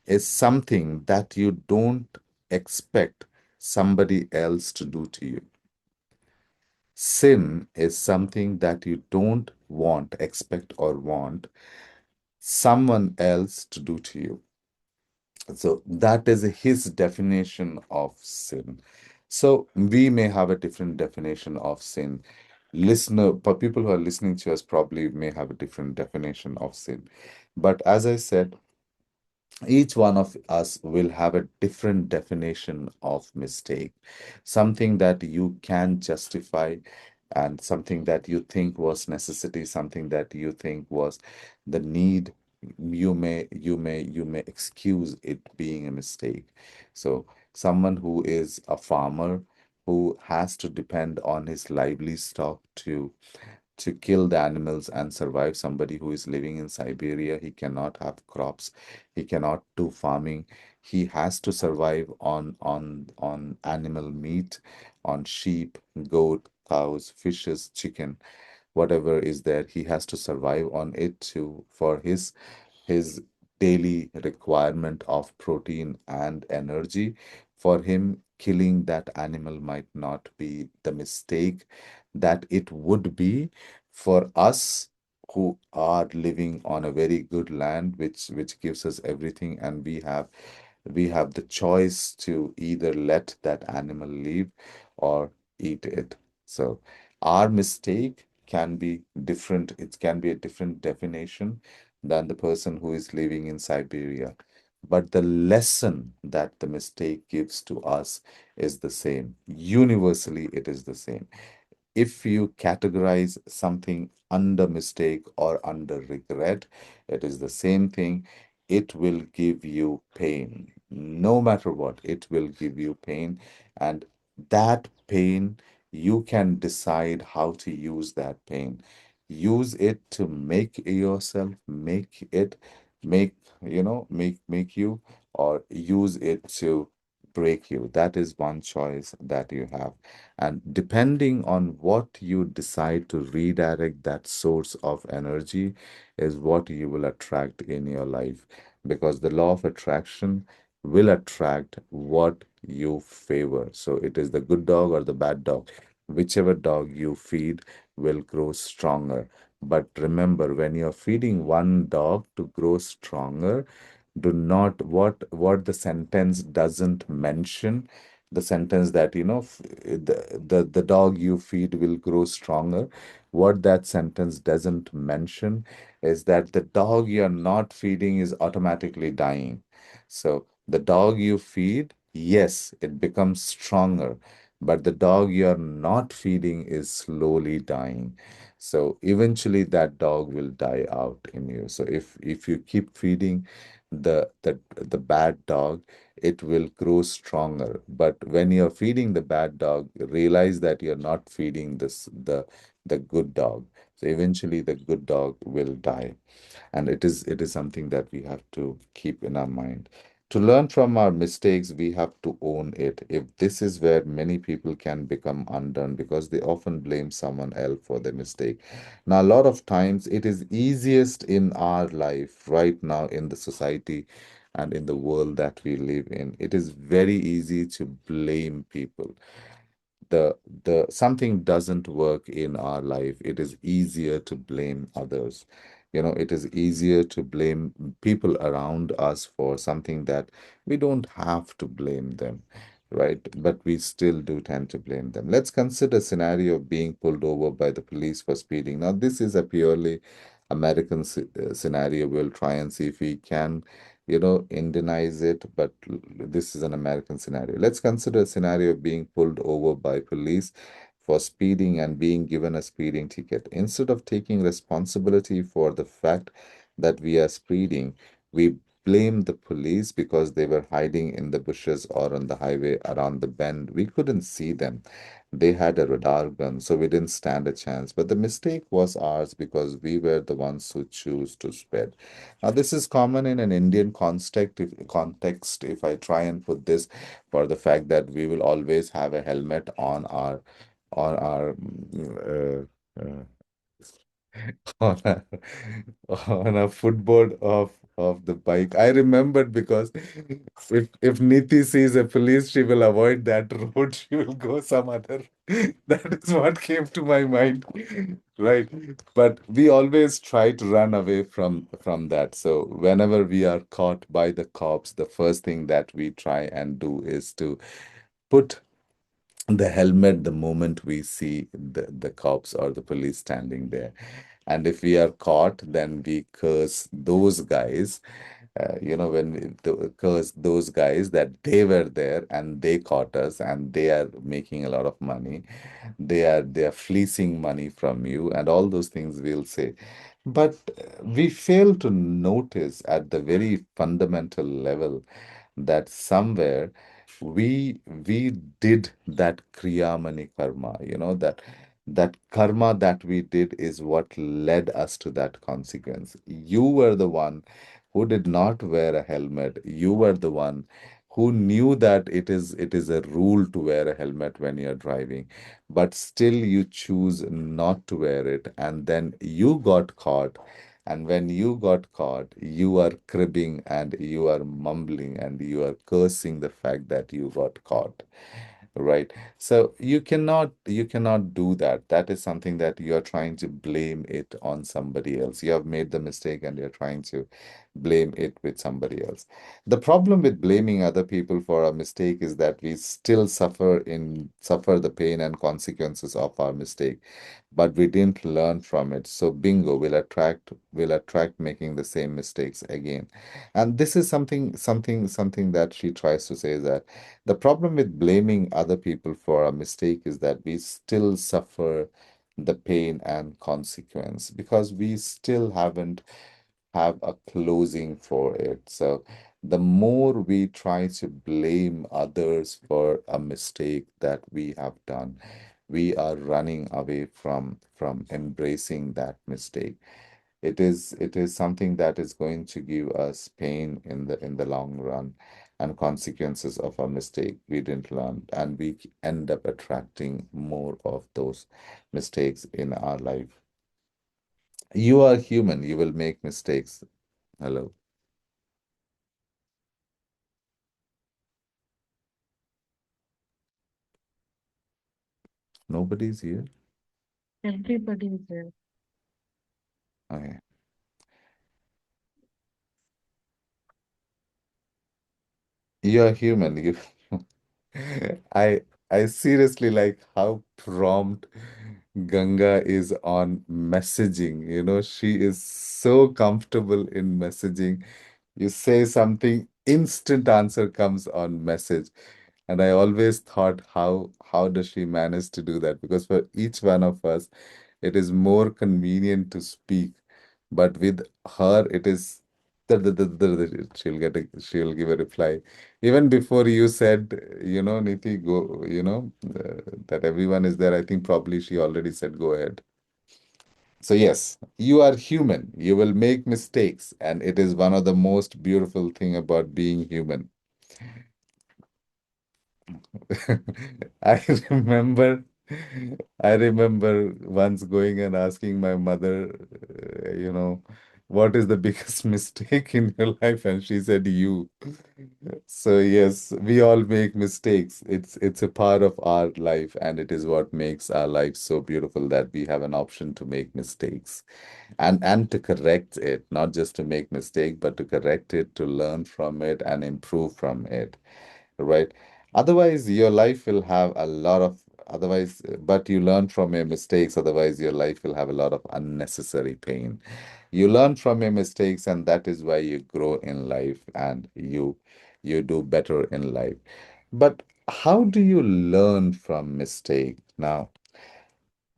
is something that you don't expect somebody else to do to you. Sin is something that you don't want, expect, or want someone else to do to you. So that is his definition of sin. So we may have a different definition of sin. Listener, for people who are listening to us, probably may have a different definition of sin. But as I said, each one of us will have a different definition of mistake, something that you can justify, and something that you think was necessity, something that you think was the need. You may excuse it being a mistake. So someone who is a farmer, who has to depend on his livestock to kill the animals and survive. Somebody who is living in Siberia, he cannot have crops, he cannot do farming. He has to survive on animal meat, on sheep, goat, cows, fishes, chicken, whatever is there. He has to survive on it to for his daily requirement of protein and energy. For him, killing that animal might not be the mistake that it would be for us who are living on a very good land, which gives us everything, and we have the choice to either let that animal live or eat it. So our mistake can be different. It can be a different definition than the person who is living in Siberia. But the lesson that the mistake gives to us is the same. Universally, it is the same. If you categorize something under mistake or under regret, it is the same thing. It will give you pain. No matter what, it will give you pain. And that pain, you can decide how to use that pain. Use it to make yourself, make it, make, make you, or use it to break you. That is one choice that you have. And depending on what you decide to redirect that source of energy is what you will attract in your life. Because the law of attraction will attract what you favor. So it is the good dog or the bad dog. Whichever dog you feed will grow stronger. But remember, when you're feeding one dog to grow stronger, do not what the sentence doesn't mention, the sentence that the dog you feed will grow stronger. What that sentence doesn't mention is that the dog you're not feeding is automatically dying. So the dog you feed, yes, it becomes stronger, but the dog you're not feeding is slowly dying. So eventually that dog will die out in you. So if you keep feeding the bad dog, it will grow stronger. But when you're feeding the bad dog, realize that you're not feeding the good dog. So eventually the good dog will die. And it is something that we have to keep in our mind. To learn from our mistakes, we have to own it. If this is where many people can become undone because they often blame someone else for their mistake. Now, a lot of times it is easiest in our life right now in the society and in the world that we live in. It is very easy to blame people. The something doesn't work in our life, it is easier to blame others. It is easier to blame people around us for something that we don't have to blame them, right? But we still do tend to blame them. Let's consider scenario of being pulled over by the police for speeding. Now this is a purely American scenario. We'll try and see if we can Indianize it, but this is an American scenario. Let's consider a scenario of being pulled over by police for speeding and being given a speeding ticket. Instead of taking responsibility for the fact that we are speeding, we blame the police because they were hiding in the bushes or on the highway around the bend. We couldn't see them. They had a radar gun, so we didn't stand a chance. But the mistake was ours because we were the ones who choose to spread. Now, this is common in an Indian context, if I try and put this, for the fact that we will always have a helmet on our on a on a footboard of the bike. I remembered because if Niti sees a police, she will avoid that road. She will go some other. That is what came to my mind. Right. But we always try to run away from that. So whenever we are caught by the cops, the first thing that we try and do is to put the helmet the moment we see the cops or the police standing there. And if we are caught, then we curse those guys. When we curse those guys that they were there and they caught us and they are making a lot of money. They are fleecing money from you and all those things we'll say. But we fail to notice at the very fundamental level that somewhere we did that kriya mani karma, that karma that we did is what led us to that consequence. You were the one who did not wear a helmet. You were the one who knew that it is a rule to wear a helmet when you're driving, but still you choose not to wear it, and then you got caught. And when you got caught, you are cribbing and you are mumbling and you are cursing the fact that you got caught. Right. So you cannot do that. That is something that you are trying to blame it on somebody else. You have made the mistake and you're trying to blame it with somebody else. The problem with blaming other people for a mistake is that we still suffer the pain and consequences of our mistake, but we didn't learn from it. So bingo, will attract making the same mistakes again. And this is something that she tries to say, that the problem with blaming other people for a mistake is that we still suffer the pain and consequence because we still haven't have a closing for it. So the more we try to blame others for a mistake that we have done, we are running away from embracing that mistake. It is something that is going to give us pain in the long run, and consequences of a mistake we didn't learn, and we end up attracting more of those mistakes in our life. You are human, you will make mistakes. Hello, nobody's here. Everybody is there. Okay. You are human. I I seriously like how prompt Ganga is on messaging. She is so comfortable in messaging. You say something, instant answer comes on message. And I always thought, how does she manage to do that? Because for each one of us, it is more convenient to speak. But with her, it is she'll give a reply. Even before you said, Niti, go, that everyone is there, I think probably she already said, go ahead. So yes, you are human. You will make mistakes, and it is one of the most beautiful thing about being human. I remember, I remember once going and asking my mother, what is the biggest mistake in your life? And she said, you. So yes, we all make mistakes. It's a part of our life, and it is what makes our life so beautiful that we have an option to make mistakes and to correct it, not just to make mistake, but to correct it, to learn from it and improve from it, right? Otherwise, your life will have a lot of otherwise, but you learn from your mistakes. Otherwise, your life will have a lot of unnecessary pain. You learn from your mistakes, and that is why you grow in life and you do better in life. But how do you learn from mistake? Now,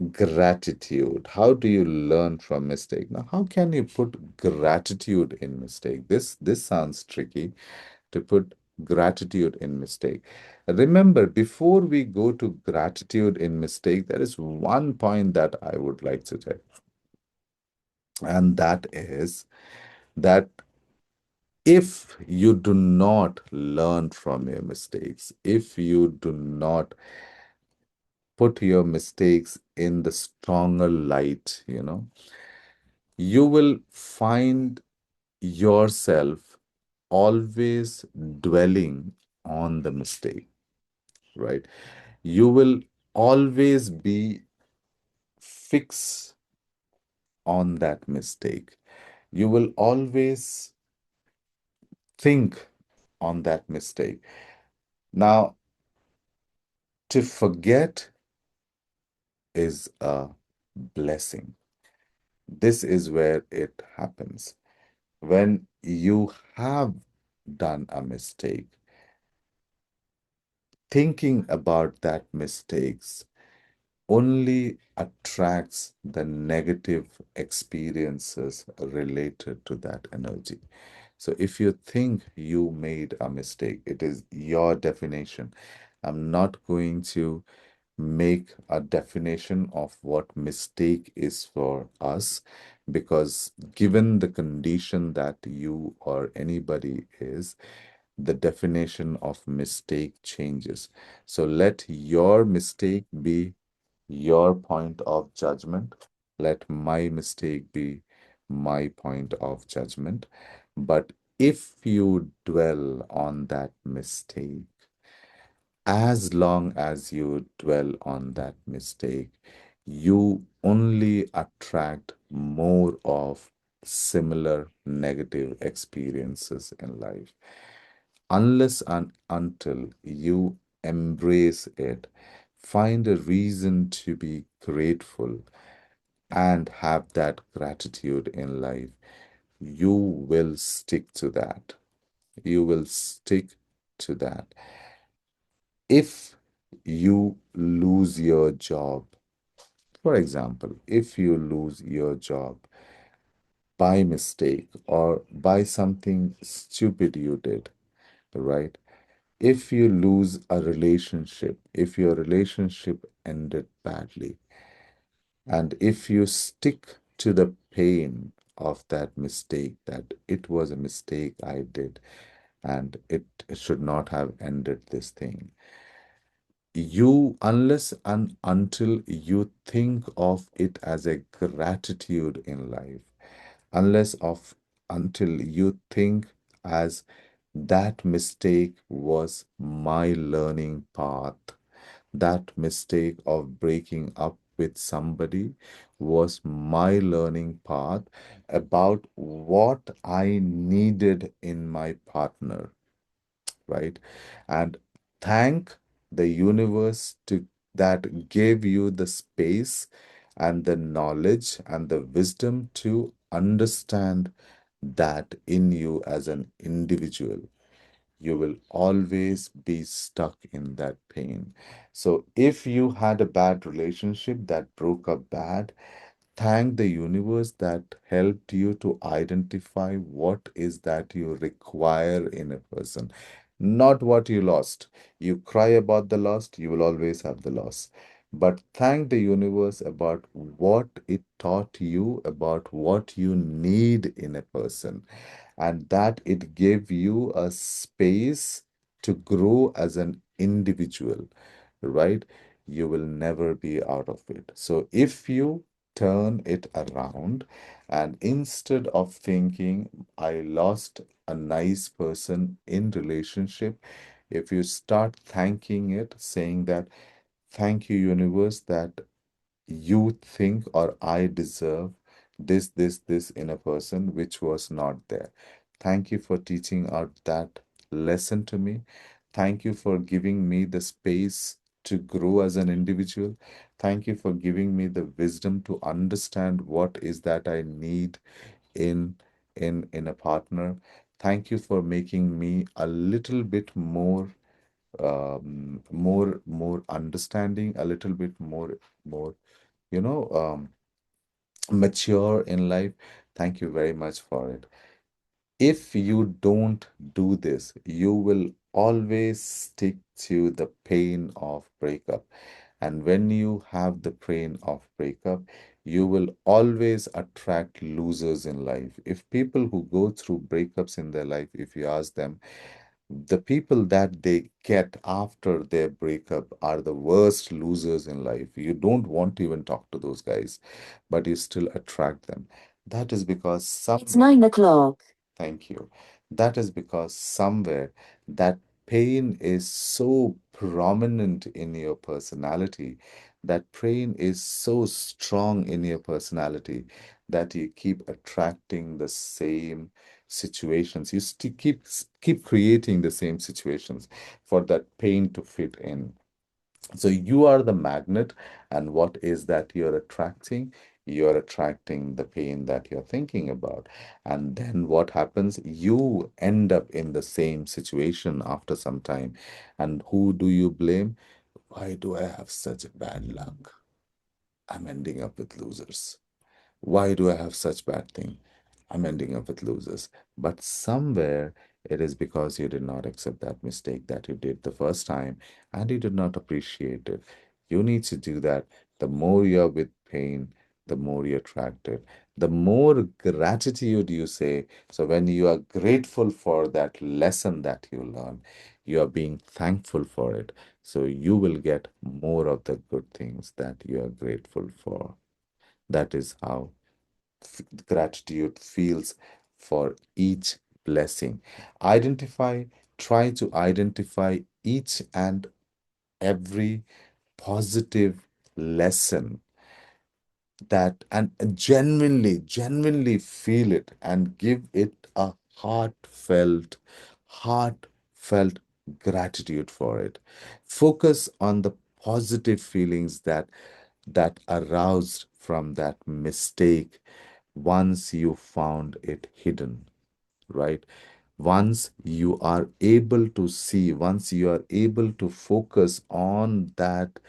Gratitude. How do you learn from mistake? Now, how can you put gratitude in mistake? This sounds tricky to put gratitude in mistake. Remember, before we go to gratitude in mistake, there is one point that I would like to take, and that is that if you do not learn from your mistakes, if you do not put your mistakes in the stronger light, you will find yourself always dwelling on the mistake, right? You will always be fixed on that mistake. You will always think on that mistake. Now, to forget is a blessing. This is where it happens. When you have done a mistake, thinking about that mistakes only attracts the negative experiences related to that energy. So if you think you made a mistake, it is your definition. I'm not going to make a definition of what mistake is for us, because given the condition that you or anybody is, the definition of mistake changes. So let your mistake be your point of judgment. Let my mistake be my point of judgment. But if you dwell on that mistake, as long as you dwell on that mistake, you only attract more of similar negative experiences in life. Unless and until you embrace it, find a reason to be grateful and have that gratitude in life, you will stick to that. You will stick to that. If you lose your job, for example, if you lose your job by mistake or by something stupid you did, right? If you lose a relationship, if your relationship ended badly, and if you stick to the pain of that mistake, that it was a mistake I did and it should not have ended this thing, you, unless and until you think of it as a gratitude in life, unless of until you think as that mistake was my learning path, that mistake of breaking up with somebody was my learning path about what I needed in my partner, right? And thank the universe to that gave you the space and the knowledge and the wisdom to understand that in you as an individual. You will always be stuck in that pain. So if you had a bad relationship that broke up bad, thank the universe that helped you to identify what is that you require in a person, not what you lost. You cry about the lost, you will always have the loss. But thank the universe about what it taught you, about what you need in a person, and that it gave you a space to grow as an individual, right? You will never be out of it. So if you turn it around and instead of thinking I lost a nice person in relationship, if you start thanking it, saying that thank you universe that you think or I deserve this in a person which was not there. Thank you for teaching out that lesson to me. Thank you for giving me the space to grow as an individual. Thank you for giving me the wisdom to understand what is that I need in in a partner. Thank you for making me a little bit more understanding, a little bit more you know, mature in life. Thank you very much for it. If you don't do this, you will always stick to the pain of breakup. And when you have the pain of breakup, you will always attract losers in life. If people who go through breakups in their life, if you ask them, the people that they get after their breakup are the worst losers in life. You don't want to even talk to those guys, but you still attract them. That is because It's 9 o'clock. thank you. That is because somewhere that pain is so prominent in your personality, that pain is so strong in your personality that you keep attracting the same situations. You still keep creating the same situations for that pain to fit in. So you are the magnet, and what is that you're attracting? You're attracting the pain that you're thinking about. And then what happens? You end up in the same situation after some time. And who do you blame? Why do I have such bad luck? I'm ending up with losers. Why do I have such bad thing? I'm ending up with losers. But somewhere it is because you did not accept that mistake that you did the first time and you did not appreciate it. You need to do that. The more you're with pain, the more you attract it. The more gratitude you say. So when you are grateful for that lesson that you learn, you are being thankful for it. So you will get more of the good things that you are grateful for. That is how gratitude feels for each blessing. Identify, try to identify each and every positive lesson that and genuinely feel it and give it a heartfelt gratitude for it. Focus on the positive feelings that aroused from that mistake once you found it hidden, right? Once you are able to see, once you are able to focus on that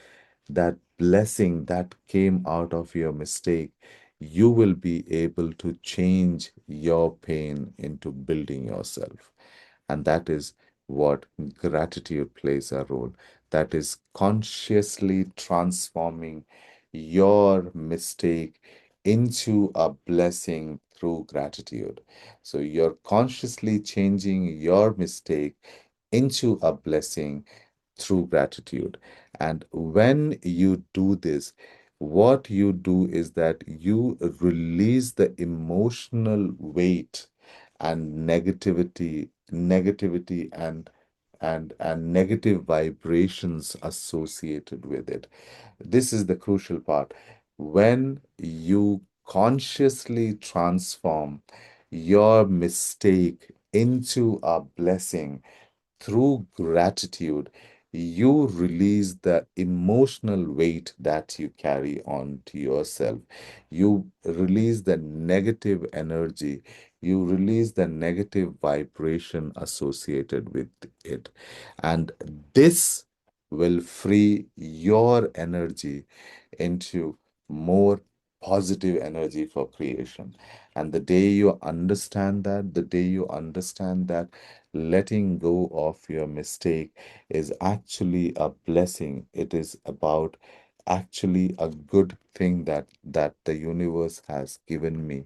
blessing that came out of your mistake, you will be able to change your pain into building yourself. And that is what gratitude plays a role. That is consciously transforming your mistake into a blessing through gratitude. So you're consciously changing your mistake into a blessing through gratitude. And when you do this, what you do is that you release the emotional weight and negativity and negative vibrations associated with it. This is the crucial part. When you consciously transform your mistake into a blessing through gratitude, you release the emotional weight that you carry on to yourself. You release the negative energy. You release the negative vibration associated with it. And this will free your energy into more positive energy for creation. And the day you understand that letting go of your mistake is actually a blessing. It is about actually a good thing that the universe has given me.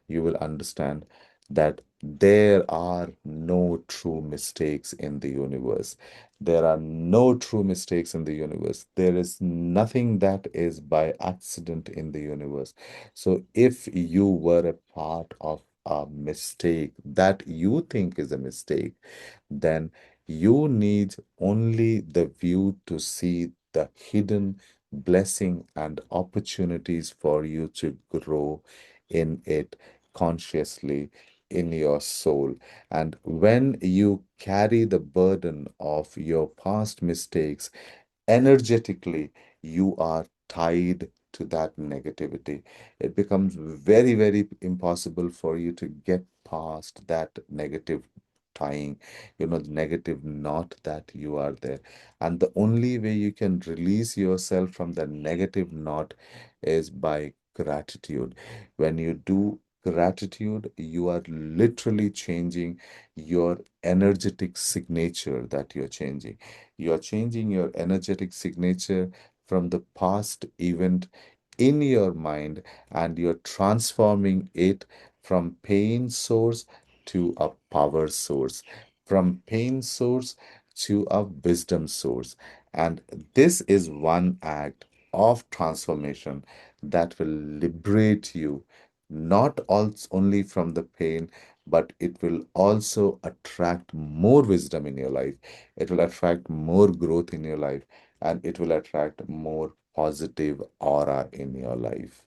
You will understand that there are no true mistakes in the universe. There are no true mistakes in the universe. There is nothing that is by accident in the universe. So if you were a part of a mistake that you think is a mistake, then you need only the view to see the hidden blessing and opportunities for you to grow in it consciously in your soul. And when you carry the burden of your past mistakes, energetically, you are tied to that negativity. It becomes very impossible for you to get past that negative tying, the negative knot that you are there. And the only way you can release yourself from the negative knot is by gratitude. When you do gratitude, you are literally changing your energetic signature that you're changing. You're changing your energetic signature from the past event in your mind, and you're transforming it from pain source to a power source, from pain source to a wisdom source. And this is one act of transformation that will liberate you, not only from the pain, but it will also attract more wisdom in your life. It will attract more growth in your life, and it will attract more positive aura in your life.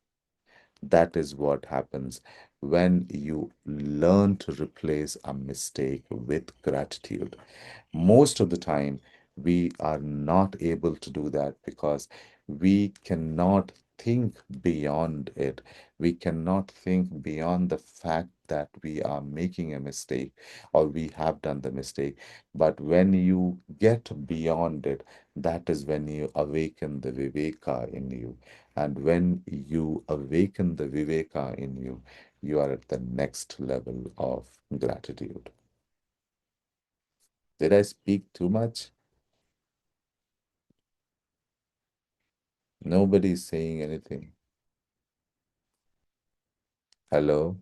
That is what happens when you learn to replace a mistake with gratitude. Most of the time, we are not able to do that because we cannot think beyond it. We cannot think beyond the fact that we are making a mistake or we have done the mistake. But when you get beyond it, that is when you awaken the Viveka in you. And when you awaken the Viveka in you, you are at the next level of gratitude. Did I speak too much? Nobody's saying anything. Hello?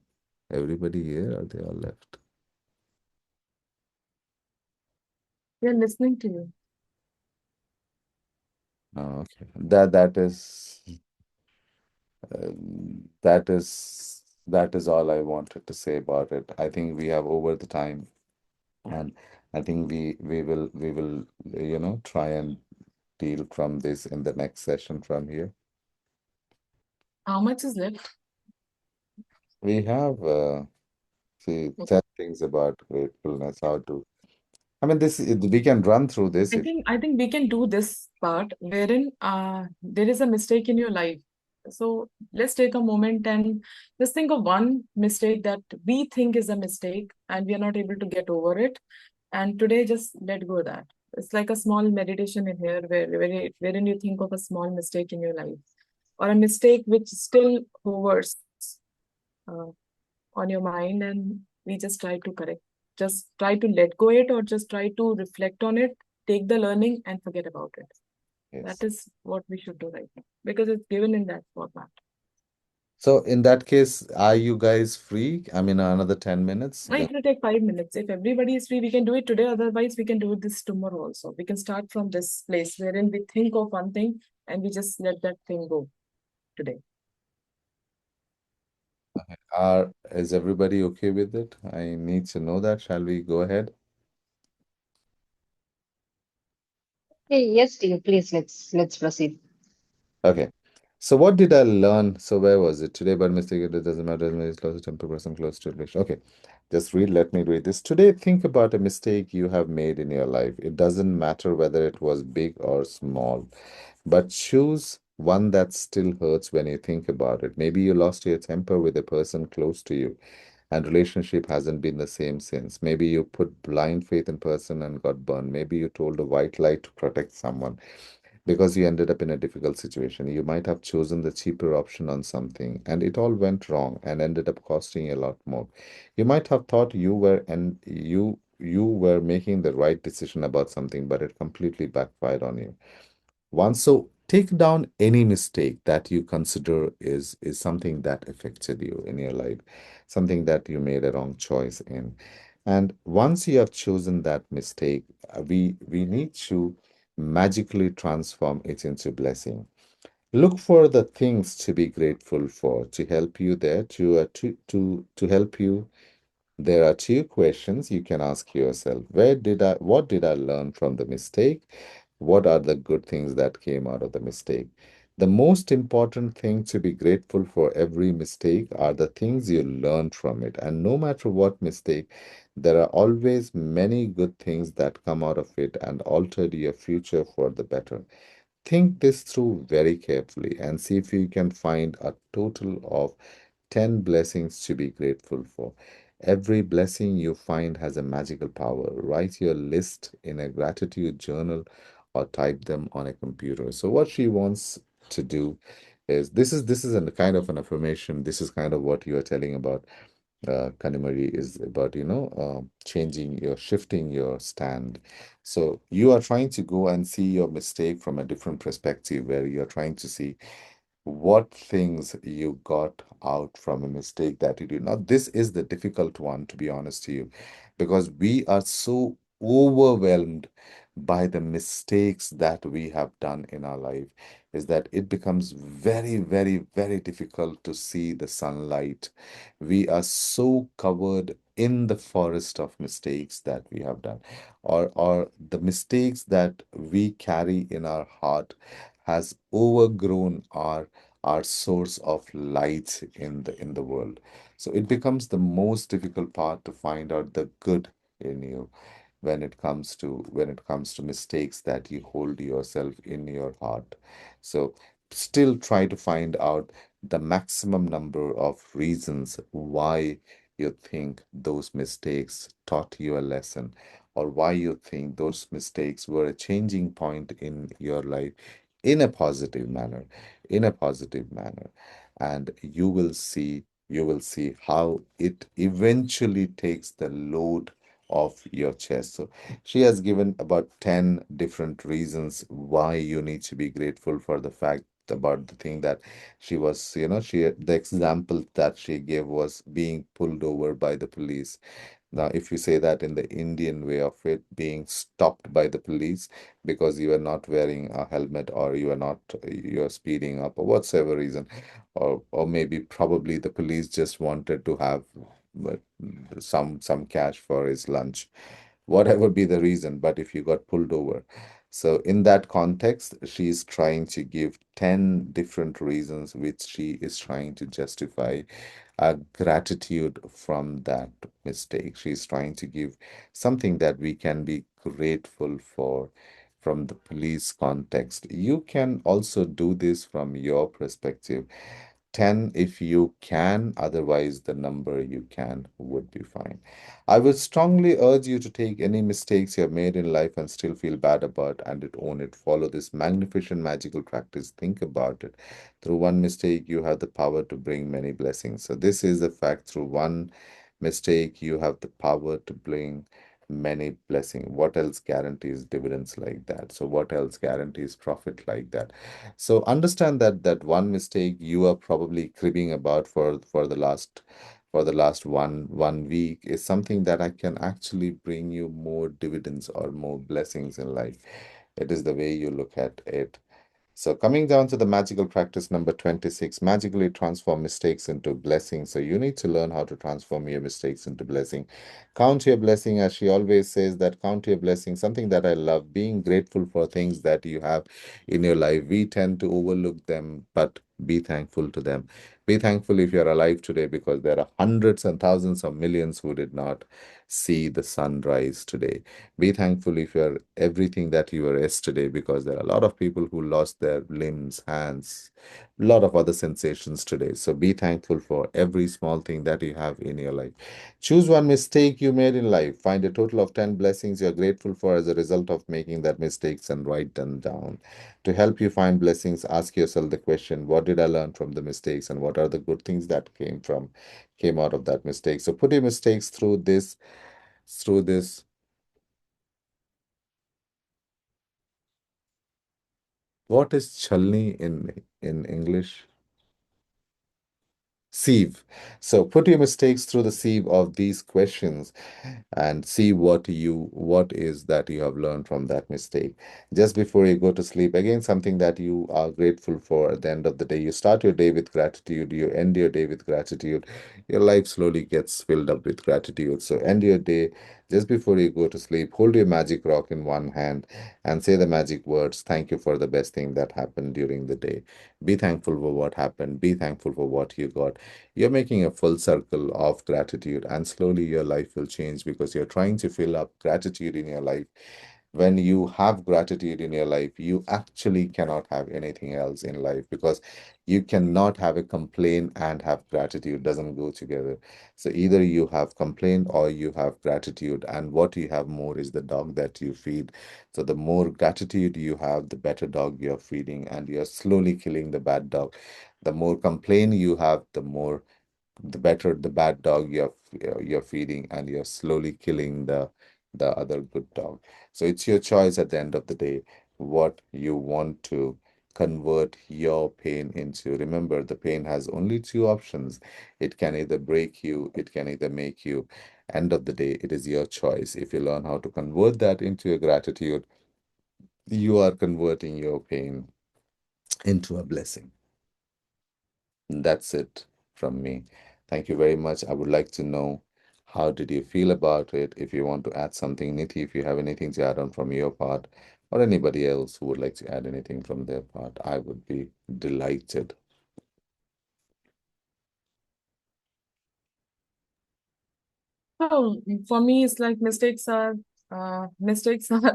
Everybody here or they all left? We are listening to you. Oh, okay. That is all I wanted to say about it. I think we have over the time, and I think we will try and deal from this in the next session from here. How much is left? We have see Okay. 10 things about gratefulness, how to I mean we can run through this if I think we can do this part wherein there is a mistake in your life. So let's take a moment and just think of one mistake that we think is a mistake and we are not able to get over it. And today, just let go of that. It's like a small meditation in here wherein you think of a small mistake in your life or a mistake which still hovers uh, on your mind, and we just try to correct. Just try to let go it or just try to reflect on it, take the learning and forget about it. That yes. is what we should do right now because it's given in that format. So in that case, are you guys free? I mean, another 10 minutes? Now, it will take 5 minutes. If everybody is free, we can do it today. Otherwise, we can do this tomorrow also. We can start from this place wherein we think of one thing and we just let that thing go today. Is everybody okay with it? I need to know that. Shall we go ahead? Hey, yes, Steve, please let's proceed. Okay. So what did I learn? So where was it? Today, but mistake, it doesn't matter. It's close to temper person, close to relation. Okay. Just read, let me read this. Today, think about a mistake you have made in your life. It doesn't matter whether it was big or small, but choose one that still hurts when you think about it. Maybe you lost your temper with a person close to you, and relationship hasn't been the same since. Maybe you put blind faith in person and got burned. Maybe you told a white lie to protect someone because you ended up in a difficult situation. You might have chosen the cheaper option on something and it all went wrong and ended up costing you a lot more. You might have thought you were making the right decision about something, but it completely backfired on you. So take down any mistake that you consider is something that affected you in your life, something that you made a wrong choice in. And once you have chosen that mistake, we need to magically transform it into blessing. Look for the things to be grateful for to help you there to help you. There are two questions you can ask yourself. What did I learn from the mistake? What are the good things that came out of the mistake? The most important thing to be grateful for every mistake are the things you learned from it. And no matter what mistake, there are always many good things that come out of it and altered your future for the better. Think this through very carefully and see if you can find a total of 10 blessings to be grateful for. Every blessing you find has a magical power. Write your list in a gratitude journal or type them on a computer. So, what she wants to do is this is a kind of an affirmation. This is kind of what you are telling about, Kanimari, is about, changing your, shifting your stand. So you are trying to go and see your mistake from a different perspective, where you're trying to see what things you got out from a mistake that you did. Now, this is the difficult one, to be honest to you, because we are so overwhelmed by the mistakes that we have done in our life, is that it becomes very, very, very difficult to see the sunlight. We are so covered in the forest of mistakes that we have done, or the mistakes that we carry in our heart has overgrown our source of light in the world. So it becomes the most difficult part to find out the good in you when it comes to mistakes that you hold yourself in your heart. So still try to find out the maximum number of reasons why you think those mistakes taught you a lesson, or why you think those mistakes were a changing point in your life, in a positive manner, in a positive manner. And you will see how it eventually takes the load off your chest. So she has given about 10 different reasons why you need to be grateful for the fact about the thing that she was, the example that she gave was being pulled over by the police. Now, if you say that in the Indian way of it, being stopped by the police because you are not wearing a helmet, or you're speeding up, or whatsoever reason, or maybe probably the police just wanted to have uh, some cash for his lunch, whatever be the reason, but if you got pulled over. So in that context, she is trying to give 10 different reasons which she is trying to justify a gratitude from that mistake. She's trying to give something that we can be grateful for from the police context. You can also do this from your perspective. 10 if you can, otherwise, the number you can would be fine. I would strongly urge you to take any mistakes you have made in life and still feel bad about, and it own it. Follow this magnificent magical practice. Think about it. Through one mistake, you have the power to bring many blessings. So, this is the fact. Through one mistake, you have the power to bring many blessings. What else guarantees dividends like that? So, what else guarantees profit like that? So understand that one mistake you are probably cribbing about for the last one week is something that I can actually bring you more dividends or more blessings in life. It is the way you look at it. So, coming down to the magical practice number 26, magically transform mistakes into blessings. So, you need to learn how to transform your mistakes into blessing. Count your blessing, as she always says, that count your blessing, something that I love, being grateful for things that you have in your life. We tend to overlook them, but be thankful to them. Be thankful if you're alive today, because there are hundreds and thousands of millions who did not see the sunrise today. Be thankful if you're everything that you were yesterday, because there are a lot of people who lost their limbs, hands, a lot of other sensations today. So be thankful for every small thing that you have in your life. Choose one mistake you made in life. Find a total of 10 blessings you're grateful for as a result of making that mistakes, and write them down. To help you find blessings, ask yourself the question, what did I learn from the mistakes, and what are the good things that came out of that mistake? So put your mistakes through this. What is chalni in English? Sieve. So put your mistakes through the sieve of these questions, and see what is that you have learned from that mistake. Just before you go to sleep, again, something that you are grateful for at the end of the day. You start your day with gratitude, you end your day with gratitude. Your life slowly gets filled up with gratitude. So end your day just before you go to sleep. Hold your magic rock in one hand and say the magic words, thank you for the best thing that happened during the day. Be thankful for what happened. Be thankful for what you got. You're making a full circle of gratitude, and slowly your life will change, because you're trying to fill up gratitude in your life. When you have gratitude in your life, you actually cannot have anything else in life, because you cannot have a complaint and have gratitude. Doesn't go together. So either you have complaint or you have gratitude, and what you have more is the dog that you feed. So the more gratitude you have, the better dog you're feeding, and you're slowly killing the bad dog. The more complaint you have, the better the bad dog you're feeding, and you're slowly killing the other good dog. So it's your choice at the end of the day what you want to convert your pain into. Remember, the pain has only two options. It can either break you, it can either make you. End of the day, it is your choice. If you learn how to convert that into a gratitude, you are converting your pain into a blessing. That's it from me. Thank you very much. I would like to know, how did you feel about it? If you want to add something, Niti, if you have anything to add on from your part, or anybody else who would like to add anything from their part, I would be delighted. So for me, it's like mistakes are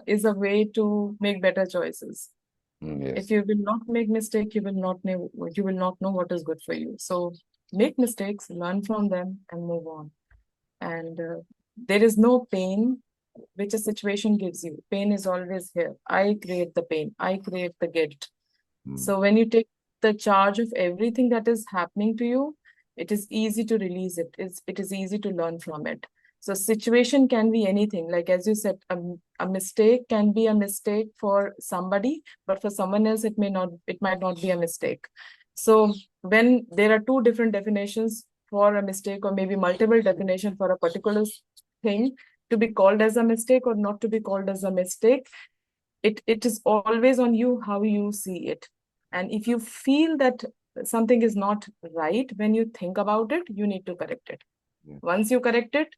is a way to make better choices. If Yes. you will not make mistake, you will not know what is good for you. So make mistakes, learn from them, and move on. And there is no pain which a situation gives you. Pain is always here. I create the pain. I create the guilt. Mm, So when you take the charge of everything that is happening to you, it is easy to release it. It is easy to learn from it. So situation can be anything. Like as you said, a mistake can be a mistake for somebody, but for someone else, it might not be a mistake. So when there are two different definitions for a mistake, or maybe multiple definition for a particular thing to be called as a mistake or not to be called as a mistake, it is always on you how you see it. And if you feel that something is not right when you think about it, you need to correct it. yeah, Once you correct it,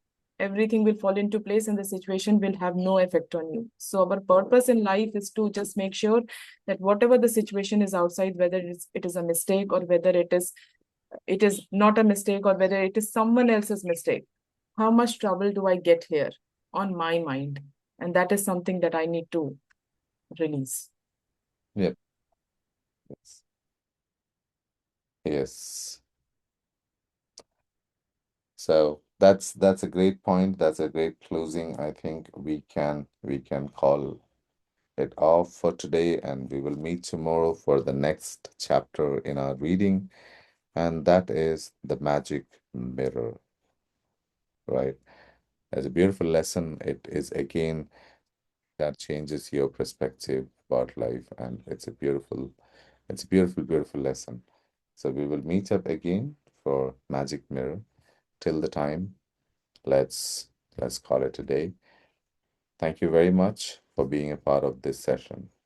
everything will fall into place and the situation will have no effect on you. So our purpose in life is to just make sure that whatever the situation is outside, whether it is a mistake, or whether it is not a mistake, or whether it is someone else's mistake, how much trouble do I get here on my mind? And that is something that I need to release. yeah, yes, yes. So that's a great point. That's a great closing. I think we can call it off for today, and we will meet tomorrow for the next chapter in our reading, and that is the magic mirror, right? As a beautiful lesson, it is again that changes your perspective about life, and it's a beautiful lesson. So we will meet up again for Magic Mirror. Till the time, let's let's call it a day. Thank you very much for being a part of this session.